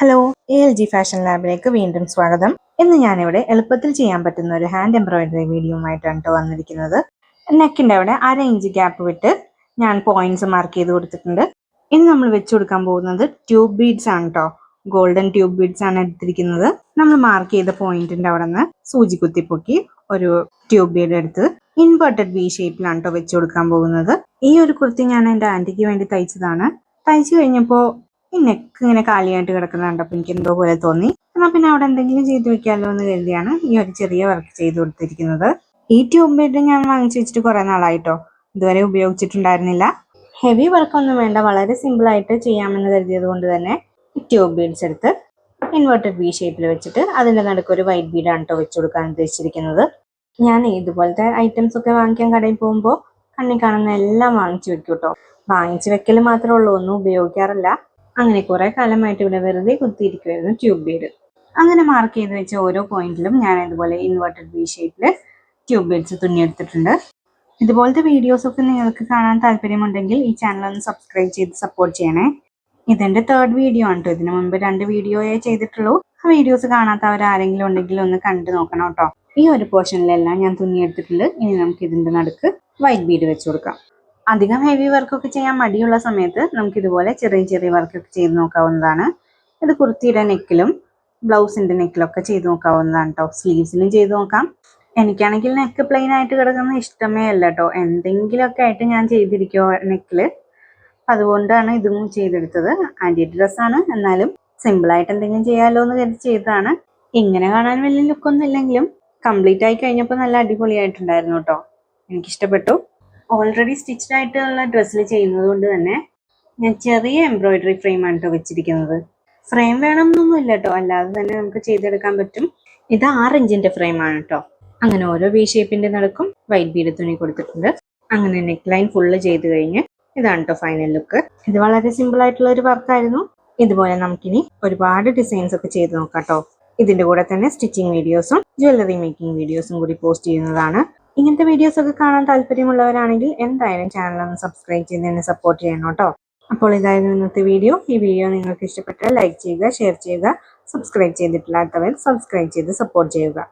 Hello, ALG fashion ലാബിലേക്ക് വീണ്ടും സ്വാഗതം. ഇന്ന് ഞാനിവിടെ എളുപ്പത്തിൽ ചെയ്യാൻ പറ്റുന്ന ഒരു ഹാൻഡ് എംബ്രോയിഡറി വീഡിയോയുമായിട്ടാണ് കേട്ടോ വന്നിരിക്കുന്നത്. നെക്കിൻ്റെ അവിടെ 1/2 ഇഞ്ച് ഗ്യാപ്പ് വിട്ട് ഞാൻ പോയിന്റ്സ് മാർക്ക് ചെയ്ത് കൊടുത്തിട്ടുണ്ട്. ഇനി നമ്മൾ വെച്ച് കൊടുക്കാൻ പോകുന്നത് ട്യൂബ് ബീഡ്സ് ആണ് കേട്ടോ. ഗോൾഡൻ ട്യൂബ് ബീഡ്സ് ആണ് എടുത്തിരിക്കുന്നത്. നമ്മൾ മാർക്ക് ചെയ്ത പോയിന്റിന്റെ അവിടെ നിന്ന് സൂചി കുത്തിപ്പൊക്കി ഒരു ട്യൂബ് ബീഡ് എടുത്ത് ഇൻവേർട്ടഡ് വി ഷേപ്പിലാണ് കേട്ടോ വെച്ച് കൊടുക്കാൻ പോകുന്നത്. ഈ ഒരു കുർത്തി ഞാൻ എൻ്റെ ആൻറ്റിക്ക് വേണ്ടി തയ്ച്ചതാണ്. തയ്ച്ചു കഴിഞ്ഞപ്പോൾ ഈ നെക്ക് ഇങ്ങനെ കാലിയായിട്ട് കിടക്കുന്ന കണ്ടപ്പോൾ എനിക്ക് എന്തോ പോലെ തോന്നി. എന്നാൽ പിന്നെ അവിടെ എന്തെങ്കിലും ചെയ്ത് വെക്കാമല്ലോ എന്ന് കരുതിയാണ് ഈ ഒരു ചെറിയ വർക്ക് ചെയ്ത് കൊടുത്തിരിക്കുന്നത്. ഈ ട്യൂബ് ബീഡ് ഞാൻ വാങ്ങിച്ചു വെച്ചിട്ട് കുറേ നാളായിട്ടോ, ഇതുവരെ ഉപയോഗിച്ചിട്ടുണ്ടായിരുന്നില്ല. ഹെവി വർക്കൊന്നും വേണ്ട, വളരെ സിമ്പിളായിട്ട് ചെയ്യാമെന്ന് കരുതിയത് കൊണ്ട് തന്നെ ട്യൂബ് ബീഡ്സ് എടുത്ത് ഇൻവേർട്ടഡ് വി ഷേപ്പിൽ വെച്ചിട്ട് അതിൻ്റെ നടുക്ക് ഒരു വൈറ്റ് ബീഡാണ് കേട്ടോ വെച്ച് കൊടുക്കാൻ ഉദ്ദേശിച്ചിരിക്കുന്നത്. ഞാൻ ഇതുപോലത്തെ ഐറ്റംസ് ഒക്കെ വാങ്ങിക്കാൻ കടയിൽ പോകുമ്പോൾ കണ്ണി കാണുന്ന എല്ലാം വാങ്ങിച്ചു വെക്കും കേട്ടോ. വാങ്ങിച്ചു വെക്കൽ മാത്രമേ ഉള്ളൂ, ഒന്നും ഉപയോഗിക്കാറില്ല. അങ്ങനെ കുറെ കാലമായിട്ട് ഇവിടെ വെറുതെ കുത്തിയിരിക്കുമായിരുന്നു ട്യൂബ് ബീഡ്. അങ്ങനെ മാർക്ക് ചെയ്ത് വെച്ച ഓരോ പോയിന്റിലും ഞാൻ ഇതുപോലെ ഇൻവേർട്ടഡ് വി ഷേപ്പിൽ ട്യൂബ് ബീഡ്സ് തുന്നിയെടുത്തിട്ടുണ്ട്. ഇതുപോലത്തെ വീഡിയോസ് ഒക്കെ നിങ്ങൾക്ക് കാണാൻ താല്പര്യമുണ്ടെങ്കിൽ ഈ ചാനൽ ഒന്ന് സബ്സ്ക്രൈബ് ചെയ്ത് സപ്പോർട്ട് ചെയ്യണേ. ഇതെന്റെ 3rd വീഡിയോ ആണ് കേട്ടോ. ഇതിനു മുമ്പ് 2 വീഡിയോയേ ചെയ്തിട്ടുള്ളൂ. ആ വീഡിയോസ് കാണാത്തവർ ആരെങ്കിലും ഉണ്ടെങ്കിൽ ഒന്ന് കണ്ടു നോക്കണം കേട്ടോ. ഈ ഒരു പോർഷനിലെല്ലാം ഞാൻ തുന്നിയെടുത്തിട്ടുണ്ട്. ഇനി നമുക്ക് ഇതിന്റെ നടുക്ക് വൈറ്റ് ബീഡ് വെച്ച് കൊടുക്കാം. അധികം ഹെവി വർക്കൊക്കെ ചെയ്യാൻ മടിയുള്ള സമയത്ത് നമുക്ക് ഇതുപോലെ ചെറിയ ചെറിയ വർക്കൊക്കെ ചെയ്ത് നോക്കാവുന്നതാണ്. ഇത് കുർത്തിയുടെ നെക്കിലും ബ്ലൗസിന്റെ നെക്കിലൊക്കെ ചെയ്ത് നോക്കാവുന്നതാണ് കേട്ടോ. സ്ലീവ്സിലും ചെയ്ത് നോക്കാം. എനിക്കാണെങ്കിൽ നെക്ക് പ്ലെയിൻ ആയിട്ട് കിടക്കുന്ന ഇഷ്ടമേ അല്ല കേട്ടോ. എന്തെങ്കിലുമൊക്കെ ആയിട്ട് ഞാൻ ചെയ്തിരിക്കുമോ നെക്കില്, അതുകൊണ്ടാണ് ഇതും ചെയ്തെടുത്തത്. ആൻറ്റി ഡ്രസ്സാണ്, എന്നാലും സിമ്പിളായിട്ട് എന്തെങ്കിലും ചെയ്യാമല്ലോ എന്ന് കരുതി ചെയ്തതാണ്. ഇങ്ങനെ കാണാൻ വലിയ ലുക്കൊന്നും ഇല്ലെങ്കിലും കംപ്ലീറ്റ് ആയി കഴിഞ്ഞപ്പോൾ നല്ല അടിപൊളിയായിട്ടുണ്ടായിരുന്നു കേട്ടോ. എനിക്കിഷ്ടപ്പെട്ടു. ഓൾറെഡി സ്റ്റിച്ച്ഡ് ആയിട്ടുള്ള ഡ്രസ്സിൽ ചെയ്യുന്നത് കൊണ്ട് തന്നെ ഞാൻ ചെറിയ എംബ്രോയിഡറി ഫ്രെയിമാണ് കേട്ടോ വെച്ചിരിക്കുന്നത്. ഫ്രെയിം വേണമെന്നൊന്നും ഇല്ല കേട്ടോ, അല്ലാതെ തന്നെ നമുക്ക് ചെയ്തെടുക്കാൻ പറ്റും. ഇത് 6 ഇഞ്ചിന്റെ ഫ്രെയിമാണ് കേട്ടോ. അങ്ങനെ ഓരോ വി ഷേപ്പിന്റെ നടുക്കും വൈറ്റ് ബീഡ് തുണി കൊടുത്തിട്ടുണ്ട്. അങ്ങനെ നെക്ക് ലൈൻ ഫുള്ള് ചെയ്ത് കഴിഞ്ഞ് ഇതാണ് കേട്ടോ ഫൈനൽ ലുക്ക്. ഇത് വളരെ സിമ്പിൾ ആയിട്ടുള്ള ഒരു വർക്കായിരുന്നു. ഇതുപോലെ നമുക്കിനി ഒരുപാട് ഡിസൈൻസ് ഒക്കെ ചെയ്ത് നോക്കാം കേട്ടോ. ഇതിന്റെ കൂടെ തന്നെ സ്റ്റിച്ചിങ് വീഡിയോസും ജ്വല്ലറി മേക്കിംഗ് വീഡിയോസും കൂടി പോസ്റ്റ് ചെയ്യുന്നതാണ്. ഇങ്ങനത്തെ വീഡിയോസ് ഒക്കെ കാണാൻ താല്പര്യമുള്ളവരാണെങ്കിൽ എന്തായാലും ചാനൽ ഒന്ന് സബ്സ്ക്രൈബ് ചെയ്ത് എന്നെ സപ്പോർട്ട് ചെയ്യണം കേട്ടോ. അപ്പോൾ ഇതായിരുന്നു ഇന്നത്തെ വീഡിയോ. ഈ വീഡിയോ നിങ്ങൾക്ക് ഇഷ്ടപ്പെട്ടാൽ ലൈക്ക് ചെയ്യുക, ഷെയർ ചെയ്യുക, സബ്സ്ക്രൈബ് ചെയ്തിട്ടില്ലാത്തവർ സബ്സ്ക്രൈബ് ചെയ്ത് സപ്പോർട്ട് ചെയ്യുക.